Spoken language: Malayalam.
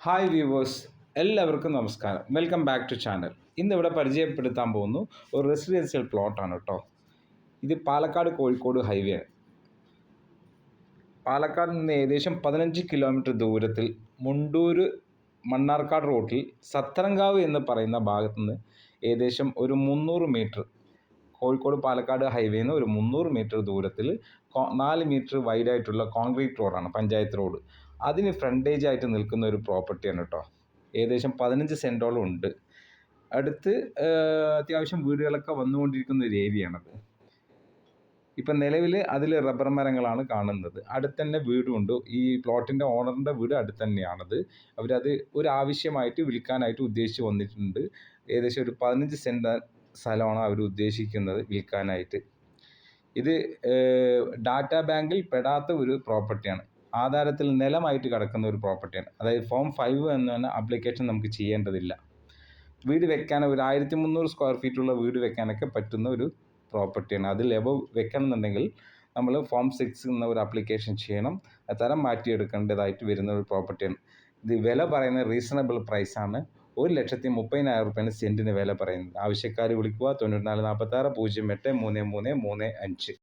ഹായ് വ്യൂവേഴ്സ്, എല്ലാവർക്കും നമസ്കാരം. Welcome back to channel. ഇന്നിവിടെ പരിചയപ്പെടുത്താൻ പോകുന്നു ഒരു റെസിഡൻഷ്യൽ പ്ലോട്ടാണ് കേട്ടോ. ഇത് പാലക്കാട് കോഴിക്കോട് ഹൈവേ ആണ്. പാലക്കാട് നിന്ന് ഏകദേശം 15 കിലോമീറ്റർ ദൂരത്തിൽ മുണ്ടൂർ മണ്ണാർക്കാട് റോട്ടിൽ സത്തരങ്കാവ് എന്ന് പറയുന്ന ഭാഗത്തു നിന്ന് ഏകദേശം ഒരു 300 മീറ്റർ കോഴിക്കോട് പാലക്കാട് ഹൈവേയിൽ നിന്ന് ഒരു 300 മീറ്റർ ദൂരത്തിൽ 4 മീറ്റർ വൈഡായിട്ടുള്ള കോൺക്രീറ്റ് റോഡാണ്, പഞ്ചായത്ത് റോഡ്. അതിന് ഫ്രണ്ടേജ് ആയിട്ട് നിൽക്കുന്ന ഒരു പ്രോപ്പർട്ടിയാണ് കേട്ടോ. ഏകദേശം 15 സെൻറ്റോളം ഉണ്ട്. അടുത്ത് അത്യാവശ്യം വീടുകളൊക്കെ വന്നുകൊണ്ടിരിക്കുന്ന ഒരു ഏരിയയാണത്. ഇപ്പം നിലവിൽ അതിൽ റബ്ബർ മരങ്ങളാണ് കാണുന്നത്. അടുത്ത് തന്നെ വീടുമുണ്ട്. ഈ പ്ലോട്ടിൻ്റെ ഓണറിൻ്റെ വീട് അടുത്ത് തന്നെയാണത്. അവരത് ഒരു ആവശ്യമായിട്ട് വിൽക്കാനായിട്ട് ഉദ്ദേശിച്ച് വന്നിട്ടുണ്ട്. ഏകദേശം ഒരു 15 സെൻറ്റ് സ്ഥലമാണ് അവർ ഉദ്ദേശിക്കുന്നത് വിൽക്കാനായിട്ട്. ഇത് ഡാറ്റാ ബാങ്കിൽ പെടാത്ത ഒരു പ്രോപ്പർട്ടിയാണ്. ആധാരത്തിൽ നിലമായിട്ട് കിടക്കുന്ന ഒരു പ്രോപ്പർട്ടിയാണ്. അതായത് ഫോം 5 എന്ന് പറഞ്ഞ ആപ്ലിക്കേഷൻ നമുക്ക് ചെയ്യേണ്ടതില്ല. വീട് വെക്കാൻ ഒരു 1300 സ്ക്വയർ ഫീറ്റുള്ള വീട് വെക്കാനൊക്കെ പറ്റുന്ന ഒരു പ്രോപ്പർട്ടിയാണ്. അതിൽ എബവ് വെക്കണമെന്നുണ്ടെങ്കിൽ നമ്മൾ ഫോം 6 എന്ന ഒരു ആപ്ലിക്കേഷൻ ചെയ്യണം. തരം മാറ്റിയെടുക്കേണ്ടതായിട്ട് വരുന്ന ഒരു പ്രോപ്പർട്ടിയാണ്. ഇത് വില പറയുന്നത് റീസണബിൾ പ്രൈസാണ്. 1,30,30,000 സെൻറ്റിന് വില പറയുന്നത്. ആവശ്യക്കാർ വിളിക്കുക 9446 08 3335.